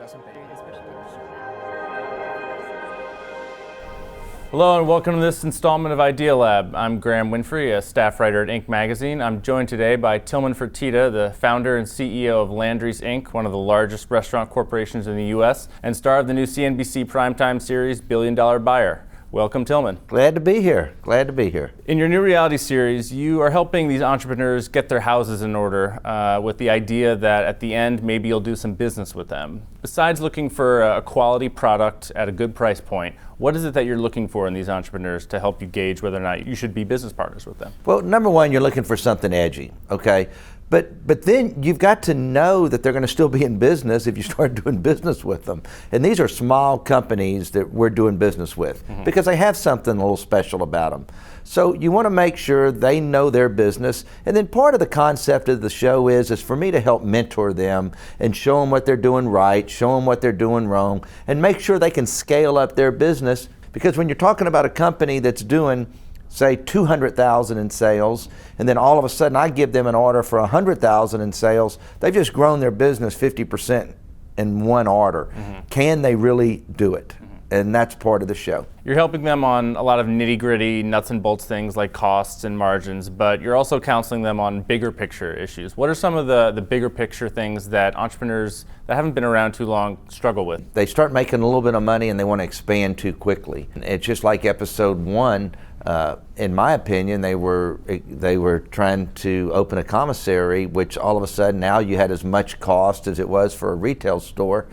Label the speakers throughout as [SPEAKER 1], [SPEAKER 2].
[SPEAKER 1] investment banking.
[SPEAKER 2] Hello and welcome to this installment of Idea Lab. I'm Graham Winfrey, a staff writer at Inc. magazine. I'm joined today by Tilman Fertitta, the founder and CEO of Landry's Inc., one of the largest restaurant corporations in the U.S., and star of the new CNBC primetime series Billion Dollar Buyer. Welcome, Tilman.
[SPEAKER 3] Glad to be here. Glad to be here.
[SPEAKER 2] In your new reality series, you are helping these entrepreneurs get their houses in order with the idea that at the end, maybe you'll do some business with them. Besides looking for a quality product at a good price point, what is it that you're looking for in these entrepreneurs to help you gauge whether or not you should be business partners with them?
[SPEAKER 3] Well, number one, you're looking for something edgy, okay? But then you've got to know that they're going to still be in business if you start doing business with them. And these are small companies that we're doing business with because they have something a little special about them. So you want to make sure they know their business. And then part of the concept of the show is for me to help mentor them and show them what they're doing right, show them what they're doing wrong, and make sure they can scale up their business. Because when you're talking about a company that's doing, say, $200,000 in sales, and then all of a sudden I give them an order for $100,000 in sales, they've just grown their business 50% in one order. Can they really do it? And that's part of the show.
[SPEAKER 2] You're helping them on a lot of nitty-gritty, nuts and bolts things like costs and margins, but you're also counseling them on bigger picture issues. What are some of the bigger picture things that entrepreneurs that haven't been around too long struggle with?
[SPEAKER 3] They start making a little bit of money and they want to expand too quickly. It's just like episode one. In my opinion, they were trying to open a commissary, which all of a sudden now you had as much cost as it was for a retail store,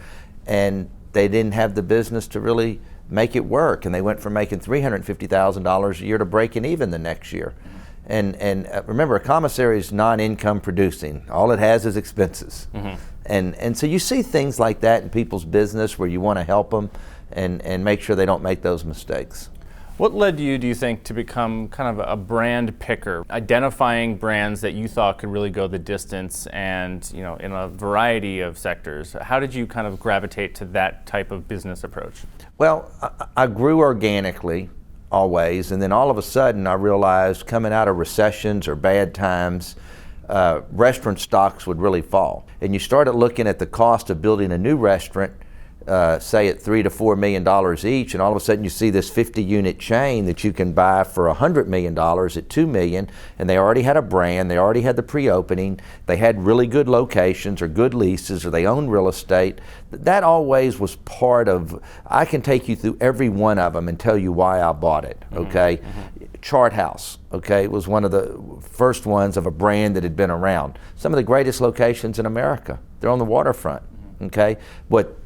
[SPEAKER 3] and they didn't have the business to really make it work. And they went from making $350,000 a year to breaking even the next year. And remember, a commissary is non-income producing. All it has is expenses. And so you see things like that in people's business where you want to help them and make sure they don't make those mistakes.
[SPEAKER 2] What led you, do you think, to become kind of a brand picker, identifying brands that you thought could really go the distance and, you know, in a variety of sectors? How did you kind of gravitate to that type of business approach?
[SPEAKER 3] Well, I grew organically always, and then all of a sudden I realized coming out of recessions or bad times, restaurant stocks would really fall. And you started looking at the cost of building a new restaurant, say at $3 to $4 million each, and all of a sudden you see this 50-unit chain that you can buy for $100 million at $2 million, and they already had a brand, they already had the pre-opening, they had really good locations or good leases, or they owned real estate. That always was part of, I can take you through every one of them and tell you why I bought it, okay? Chart House, okay, was one of the first ones of a brand that had been around. Some of the greatest locations in America. They're on the waterfront, okay? What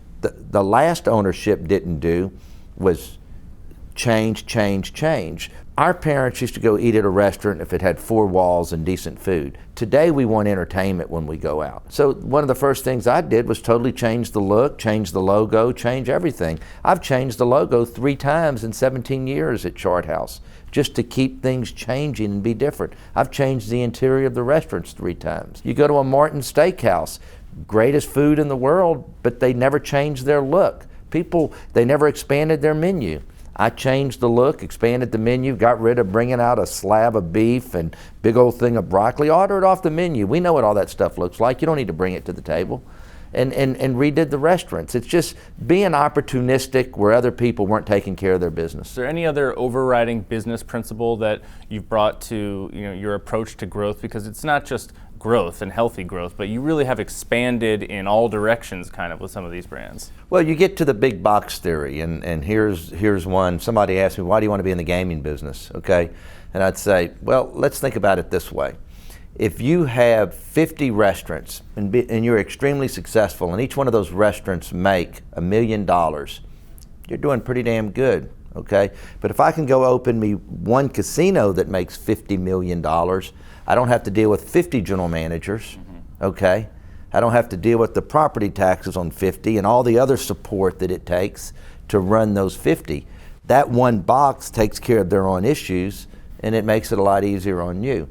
[SPEAKER 3] the last ownership didn't do was change. Our parents used to go eat at a restaurant if it had four walls and decent food. Today we want entertainment when we go out. So one of the first things I did was totally change the look, change the logo, change everything. I've changed the logo 3 times in 17 years at Chart House just to keep things changing and be different. I've changed the interior of the restaurants 3 times. You go to a Martin Steakhouse, greatest food in the world, but they never changed their look. They never expanded their menu. I changed the look, expanded the menu, got rid of bringing out a slab of beef and big old thing of broccoli. Order it off the menu. We know what all that stuff looks like. You don't need to bring it to the table. And redid the restaurants. It's just being opportunistic where other people weren't taking care of their business.
[SPEAKER 2] Is there any other overriding business principle that you've brought to, you know, your approach to growth? Because it's not just growth and healthy growth, but you really have expanded in all directions kind of with some of these brands.
[SPEAKER 3] Well, you get to the big box theory, and here's one. Somebody asked me, why do you want to be in the gaming business, okay? And I'd say, well, let's think about it this way. If you have 50 restaurants and you're extremely successful and each one of those restaurants make $1 million, you're doing pretty damn good, okay? But if I can go open me one casino that makes $50 million, I don't have to deal with 50 general managers, okay? I don't have to deal with the property taxes on 50 and all the other support that it takes to run those 50. That one box takes care of their own issues, and it makes it a lot easier on you.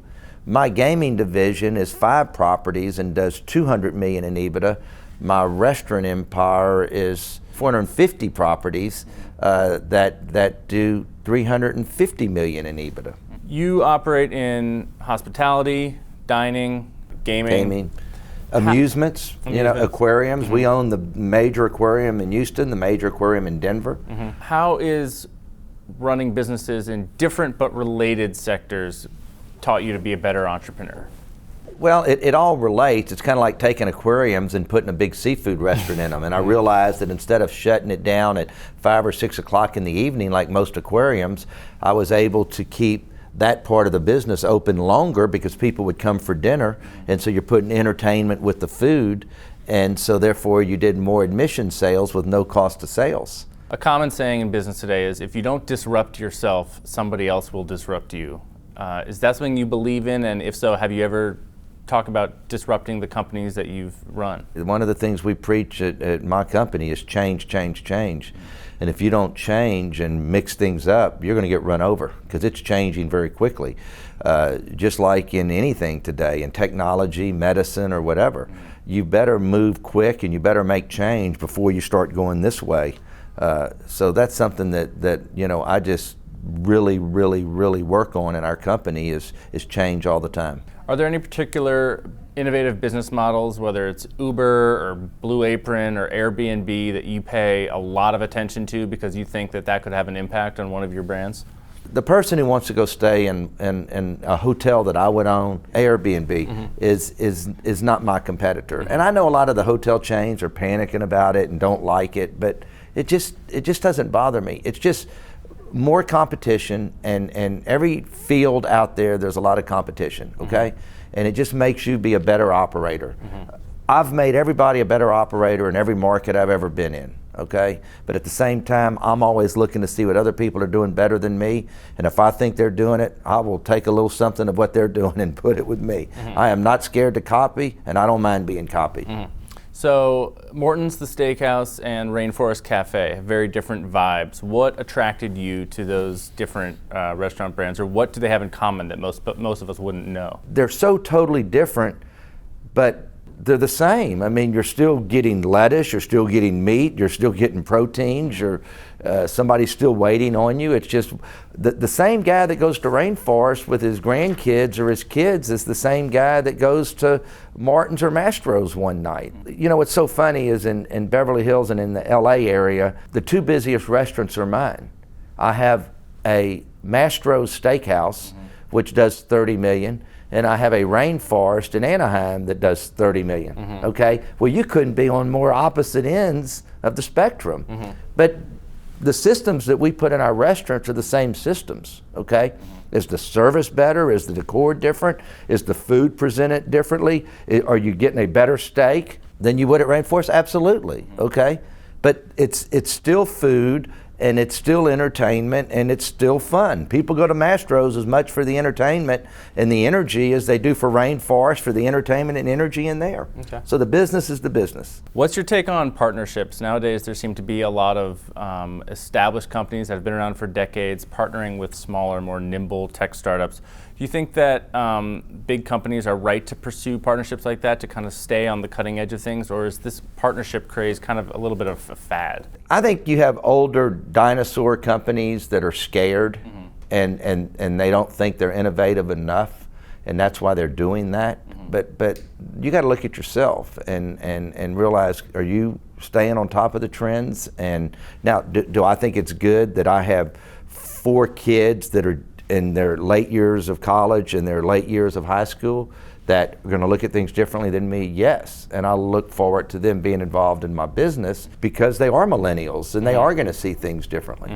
[SPEAKER 3] My gaming division is 5 properties and does $200 million in EBITDA. My restaurant empire is 450 properties that do $350 million in EBITDA.
[SPEAKER 2] You operate in hospitality, dining, gaming.
[SPEAKER 3] Amusements, aquariums. We own the major aquarium in Houston, the major aquarium in Denver.
[SPEAKER 2] How is running businesses in different but related sectors taught you to be a better entrepreneur?
[SPEAKER 3] Well, it all relates. It's kind of like taking aquariums and putting a big seafood restaurant in them. And I realized that instead of shutting it down at 5 or 6 o'clock in the evening like most aquariums, I was able to keep that part of the business open longer because people would come for dinner. And so you're putting entertainment with the food. And so therefore you did more admission sales with no cost of sales.
[SPEAKER 2] A common saying in business today is if you don't disrupt yourself, somebody else will disrupt you. Is that something you believe in? And if so, have you ever talked about disrupting the companies that you've run?
[SPEAKER 3] One of the things we preach at my company is change, change, change. And if you don't change and mix things up, you're going to get run over because it's changing very quickly. Just like in anything today, in technology, medicine, or whatever, you better move quick and you better make change before you start going this way. So that's something that I just really work on in our company is change all the time.
[SPEAKER 2] Are there any particular innovative business models, whether it's Uber or Blue Apron or Airbnb, that you pay a lot of attention to because you think that could have an impact on one of your brands?
[SPEAKER 3] The person who wants to go stay in a hotel that I would own, Airbnb, is not my competitor. And I know a lot of the hotel chains are panicking about it and don't like it, but it just doesn't bother me. It's just more competition, and every field out there's a lot of competition, okay? And it just makes you be a better operator. I've made everybody a better operator in every market I've ever been in, okay? But at the same time, I'm always looking to see what other people are doing better than me, and if I think they're doing it, I will take a little something of what they're doing and put it with me. I am not scared to copy, and I don't mind being copied.
[SPEAKER 2] So Morton's, the Steakhouse, and Rainforest Cafe have very different vibes. What attracted you to those different restaurant brands, or what do they have in common that most of us wouldn't know?
[SPEAKER 3] They're so totally different, but they're the same. I mean, you're still getting lettuce, you're still getting meat, you're still getting proteins, somebody's still waiting on you. It's just the same guy that goes to Rainforest with his grandkids or his kids is the same guy that goes to Martin's or Mastro's one night. You know, what's so funny is in Beverly Hills and in the LA area, the two busiest restaurants are mine. I have a Mastro's Steakhouse, which does 30 million, and I have a Rainforest in Anaheim that does 30 million, okay? Well, you couldn't be on more opposite ends of the spectrum. But the systems that we put in our restaurants are the same systems, okay? Is the service better? Is the decor different? Is the food presented differently? Are you getting a better steak than you would at Rainforest? Absolutely, okay? But it's still food, and it's still entertainment, and it's still fun. People go to Mastro's as much for the entertainment and the energy as they do for Rainforest for the entertainment and energy in there. Okay. So the business is the business.
[SPEAKER 2] What's your take on partnerships? Nowadays there seem to be a lot of established companies that have been around for decades partnering with smaller, more nimble tech startups. Do you think that big companies are right to pursue partnerships like that to kind of stay on the cutting edge of things, or is this partnership craze kind of a little bit of a fad?
[SPEAKER 3] I think you have older dinosaur companies that are scared and they don't think they're innovative enough, and that's why they're doing that. But you got to look at yourself and realize, are you staying on top of the trends? And now, do I think it's good that I have 4 kids that are in their late years of college and their late years of high school that are going to look at things differently than me? Yes, and I look forward to them being involved in my business because they are millennials and they are going to see things differently.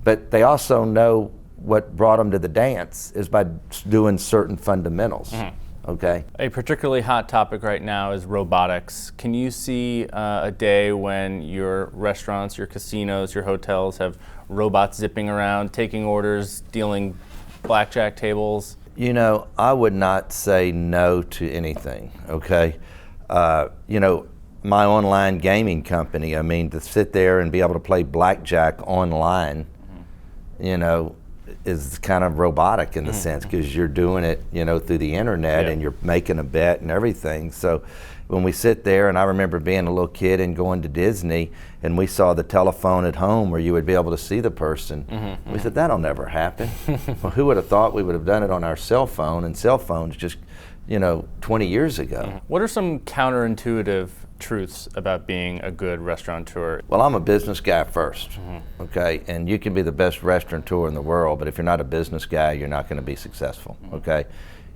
[SPEAKER 3] But they also know what brought them to the dance is by doing certain fundamentals. Okay.
[SPEAKER 2] A particularly hot topic right now is robotics. Can you see a day when your restaurants, your casinos, your hotels have robots zipping around, taking orders, dealing blackjack tables?
[SPEAKER 3] You know, I would not say no to anything, okay? You know, my online gaming company, I mean, to sit there and be able to play blackjack online, you know, is kind of robotic in the sense because you're doing it, you know, through the internet and you're making a bet and everything. So when we sit there, and I remember being a little kid and going to Disney, and we saw the telephone at home where you would be able to see the person. We said, that'll never happen. Well, who would have thought we would have done it on our cell phone? And cell phones just 20 years ago.
[SPEAKER 2] Mm-hmm. What are some counterintuitive truths about being a good restaurateur?
[SPEAKER 3] Well, I'm a business guy first, okay? And you can be the best restaurateur in the world, but if you're not a business guy, you're not going to be successful, okay?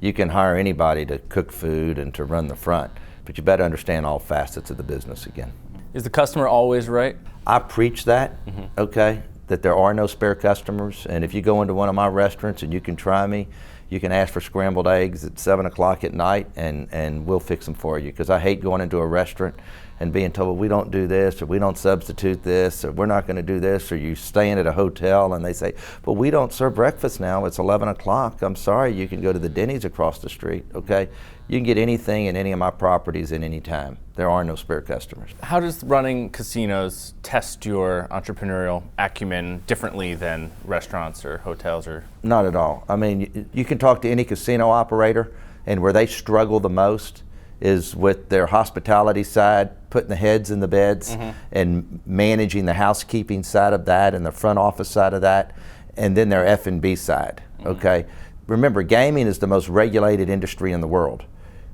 [SPEAKER 3] You can hire anybody to cook food and to run the front, but you better understand all facets of the business again.
[SPEAKER 2] Is the customer always right?
[SPEAKER 3] I preach that, okay, that there are no spare customers, and if you go into one of my restaurants and you can try me, you can ask for scrambled eggs at 7 o'clock at night and we'll fix them for you, because I hate going into a restaurant and being told, we don't do this, or we don't substitute this, or we're not going to do this, or you staying at a hotel and they say, but we don't serve breakfast now, it's 11 o'clock. I'm sorry, you can go to the Denny's across the street, okay? You can get anything in any of my properties at any time. There are no spare customers.
[SPEAKER 2] How does running casinos test your entrepreneurial acumen differently than restaurants or hotels? Or
[SPEAKER 3] Not at all. I mean, you can talk to any casino operator, and where they struggle the most is with their hospitality side, putting the heads in the beds and managing the housekeeping side of that and the front office side of that, and then their F&B side, okay? Remember, gaming is the most regulated industry in the world.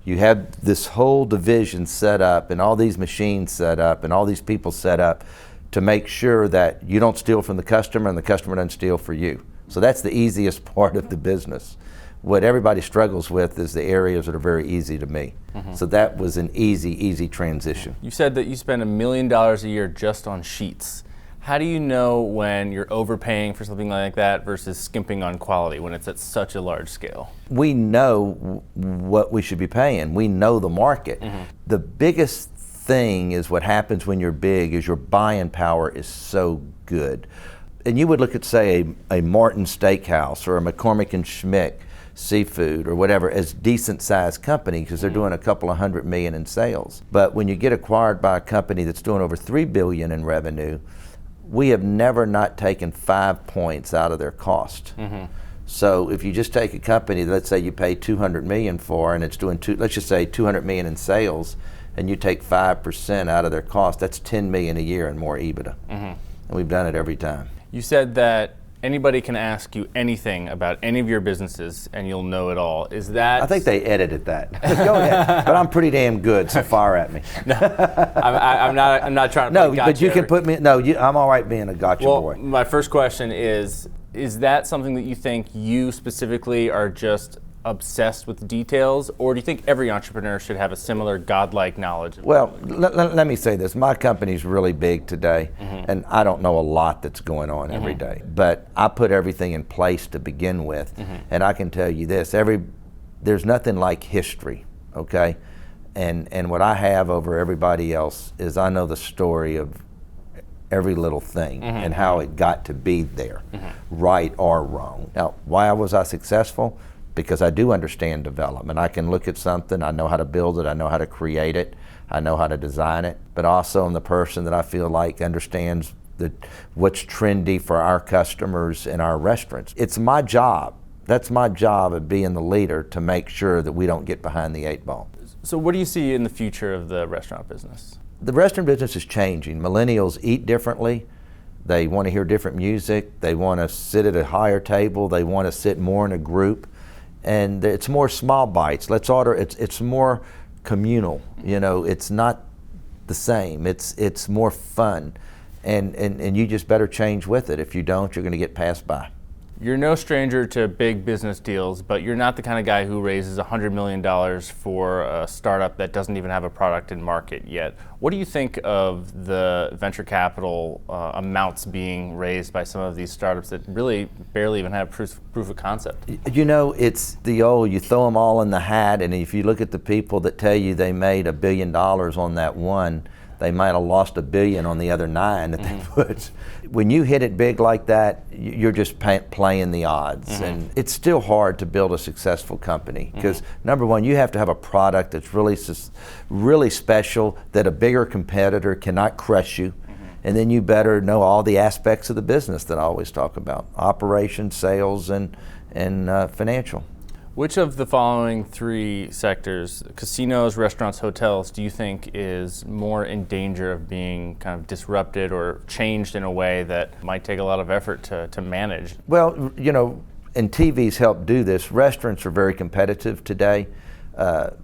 [SPEAKER 3] You have this whole division set up and all these machines set up and all these people set up to make sure that you don't steal from the customer and the customer doesn't steal for you. So that's the easiest part of the business. What everybody struggles with is the areas that are very easy to me. So that was an easy transition.
[SPEAKER 2] You said that you spend $1 million a year just on sheets. How do you know when you're overpaying for something like that versus skimping on quality when it's at such a large scale?
[SPEAKER 3] We know what we should be paying. We know the market. The biggest thing is what happens when you're big is your buying power is so good. And you would look at, say, a Martin Steakhouse or a McCormick and Schmick Seafood or whatever as decent sized company because they're doing a couple of $100 million in sales. But when you get acquired by a company that's doing over $3 billion in revenue, we have never not taken 5 points out of their cost. So if you just take a company, let's say you pay $200 million for, and it's doing let's just say $200 million in sales, and you take 5% out of their cost, that's $10 million a year and more EBITDA. And we've done it every time.
[SPEAKER 2] You said that anybody can ask you anything about any of your businesses and you'll know it all. Is that?
[SPEAKER 3] I think they edited that. Go ahead. But I'm pretty damn good, so fire at me.
[SPEAKER 2] No, I'm not trying to
[SPEAKER 3] No,
[SPEAKER 2] play gotcha.
[SPEAKER 3] but you can put me, I'm all right being a gotcha boy.
[SPEAKER 2] My first question is that something that you think you specifically are just obsessed with details, or do you think every entrepreneur should have a similar godlike knowledge?
[SPEAKER 3] Well, let me say this. My company's really big today, and I don't know a lot that's going on every day. But I put everything in place to begin with, and I can tell you this, there's nothing like history, okay? And what I have over everybody else is I know the story of every little thing and how it got to be there, right or wrong. Now, why was I successful? Because I do understand development. I can look at something, I know how to build it, I know how to create it, I know how to design it, but also I'm the person that I feel like understands what's trendy for our customers in our restaurants. It's my job. That's my job of being the leader to make sure that we don't get behind the 8 ball.
[SPEAKER 2] So what do you see in the future of the restaurant business?
[SPEAKER 3] The restaurant business is changing. Millennials eat differently. They want to hear different music. They want to sit at a higher table. They want to sit more in a group. And it's more small bites. Let's order. It's more communal. It's not the same. It's more fun, and you just better change with it. If you don't, you're going to get passed by.
[SPEAKER 2] You're no stranger to big business deals, but you're not the kind of guy who raises $100 million for a startup that doesn't even have a product in market yet. What do you think of the venture capital amounts being raised by some of these startups that really barely even have proof of concept?
[SPEAKER 3] It's the old, you throw them all in the hat, and if you look at the people that tell you they made $1 billion on that one, they might have lost $1 billion on the other 9 that they put. When you hit it big like that, you're just playing the odds. And it's still hard to build a successful company because number one, you have to have a product that's really special that a bigger competitor cannot crush you. And then you better know all the aspects of the business that I always talk about: operations, sales, and financial.
[SPEAKER 2] Which of the following 3 sectors, casinos, restaurants, hotels, do you think is more in danger of being kind of disrupted or changed in a way that might take a lot of effort to manage?
[SPEAKER 3] Well, and TV's helped do this. Restaurants are very competitive today.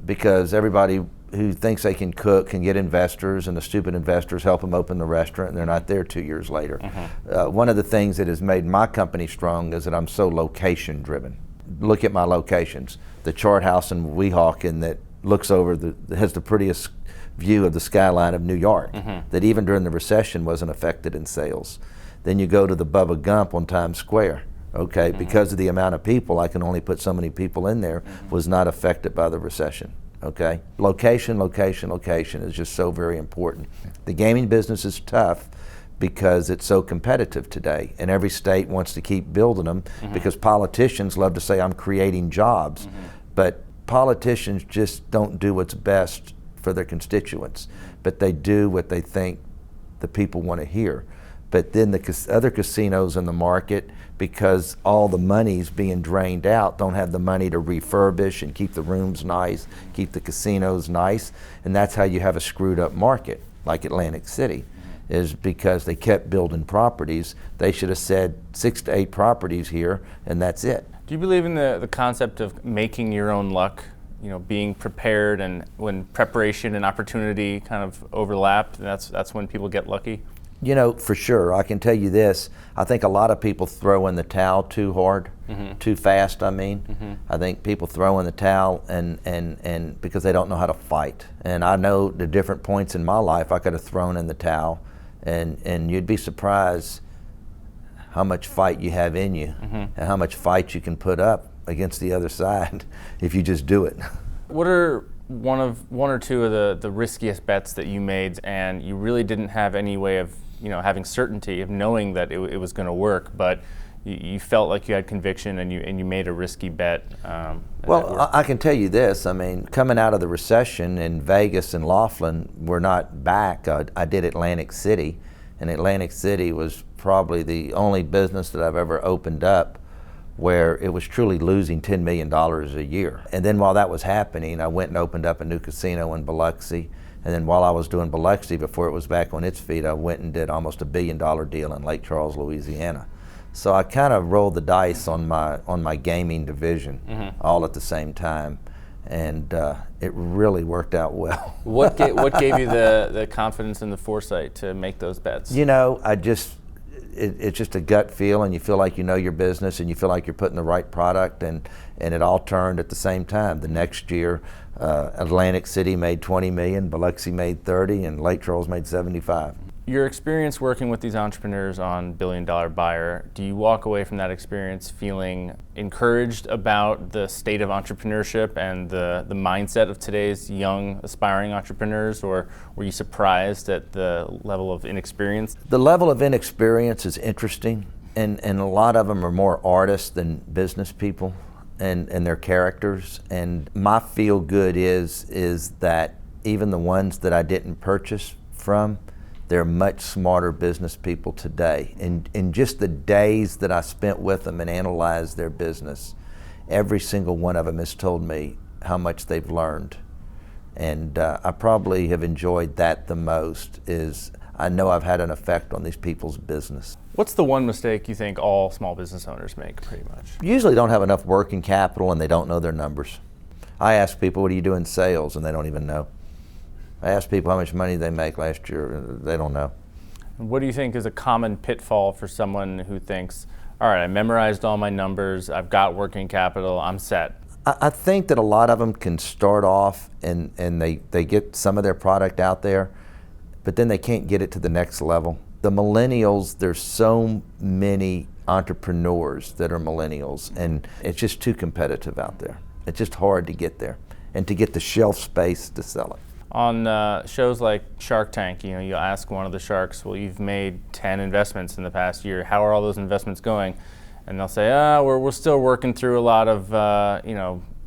[SPEAKER 3] because everybody who thinks they can cook can get investors, and the stupid investors help them open the restaurant, and they're not there 2 years later. One of the things that has made my company strong is that I'm so location driven. Look at my locations. The Chart House in Weehawken that looks over has the prettiest view of the skyline of New York, that even during the recession wasn't affected in sales. Then you go to the Bubba Gump on Times Square. Okay, because of the amount of people, I can only put so many people in there, was not affected by the recession. Okay, location is just so very important. The gaming business is tough because it's so competitive today, and every state wants to keep building them because politicians love to say, I'm creating jobs, but politicians just don't do what's best for their constituents, but they do what they think the people want to hear. But then the other casinos in the market, because all the money's being drained out, don't have the money to refurbish and keep the rooms nice, keep the casinos nice, and that's how you have a screwed up market, like Atlantic City, is because they kept building properties. They should have said 6 to 8 properties here, and that's it.
[SPEAKER 2] Do you believe in the concept of making your own luck? You know, being prepared, and when preparation and opportunity kind of overlap, that's when people get lucky?
[SPEAKER 3] You know, for sure. I can tell you this. I think a lot of people throw in the towel too hard, too fast, I mean. I think people throw in the towel and because they don't know how to fight. And I know the different points in my life I could have thrown in the towel, and you'd be surprised how much fight you have in you and how much fight you can put up against the other side if you just do it.
[SPEAKER 2] What are one or two of the riskiest bets that you made, and you really didn't have any way of having certainty of knowing that it was going to work, but you felt like you had conviction and you made a risky bet?
[SPEAKER 3] Well, I can tell you this. I mean, coming out of the recession in Vegas and Laughlin, we're not back. I did Atlantic City, and Atlantic City was probably the only business that I've ever opened up where it was truly losing $10 million a year. And then while that was happening, I went and opened up a new casino in Biloxi. And then while I was doing Biloxi, before it was back on its feet, I went and did almost $1 billion deal in Lake Charles, Louisiana. So I kind of rolled the dice on my gaming division all at the same time. And it really worked out well.
[SPEAKER 2] What gave you the confidence and the foresight to make those bets?
[SPEAKER 3] You know, it's just a gut feel, and you feel like you know your business, and you feel like you're putting the right product, and it all turned at the same time. The next year, Atlantic City made 20 million, Biloxi made 30, and Lake Charles made 75.
[SPEAKER 2] Your experience working with these entrepreneurs on Billion Dollar Buyer, do you walk away from that experience feeling encouraged about the state of entrepreneurship and the mindset of today's young aspiring entrepreneurs, or were you surprised at the level of inexperience?
[SPEAKER 3] The level of inexperience is interesting, and a lot of them are more artists than business people, and their characters. And my feel good is that even the ones that I didn't purchase from, they're much smarter business people today. In just the days that I spent with them and analyzed their business, every single one of them has told me how much they've learned. And I probably have enjoyed that the most, is I know I've had an effect on these people's business.
[SPEAKER 2] What's the one mistake you think all small business owners make, pretty much?
[SPEAKER 3] Usually don't have enough working capital, and they don't know their numbers. I ask people, what do you do in sales? And they don't even know. I ask people how much money they make last year, they don't know.
[SPEAKER 2] What do you think is a common pitfall for someone who thinks, all right, I memorized all my numbers, I've got working capital, I'm set?
[SPEAKER 3] I think that a lot of them can start off and they get some of their product out there, but then they can't get it to the next level. The millennials, there's so many entrepreneurs that are millennials, and it's just too competitive out there. It's just hard to get there and to get the shelf space to sell it.
[SPEAKER 2] On shows like Shark Tank, you ask one of the sharks, well, you've made 10 investments in the past year. How are all those investments going? And they'll say, we're still working through a lot of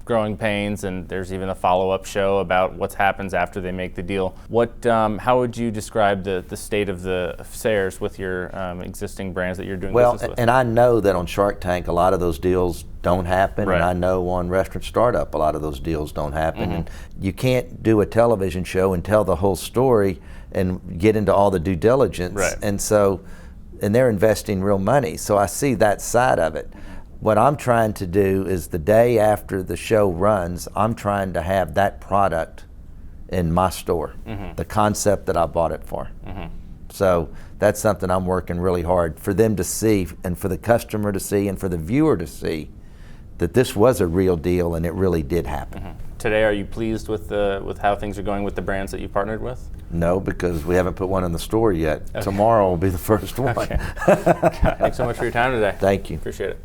[SPEAKER 2] growing pains, and there's even a follow-up show about what happens after they make the deal. How would you describe the state of the affairs with your existing brands that you're doing business with?
[SPEAKER 3] And I know that on Shark Tank, a lot of those deals don't happen,
[SPEAKER 2] right.
[SPEAKER 3] And I know on Restaurant Startup, a lot of those deals don't happen. And you can't do a television show and tell the whole story and get into all the due diligence.
[SPEAKER 2] Right.
[SPEAKER 3] And they're investing real money. So I see that side of it. what I'm trying to do is the day after the show runs, I'm trying to have that product in my store, the concept that I bought it for. So that's something I'm working really hard for them to see, and for the customer to see, and for the viewer to see that this was a real deal and it really did happen.
[SPEAKER 2] Today, are you pleased with how things are going with the brands that you partnered with?
[SPEAKER 3] No, because we haven't put one in the store yet. Okay. Tomorrow will be the first one.
[SPEAKER 2] Okay. Thanks so much for your time today.
[SPEAKER 3] Thank you.
[SPEAKER 2] Appreciate it.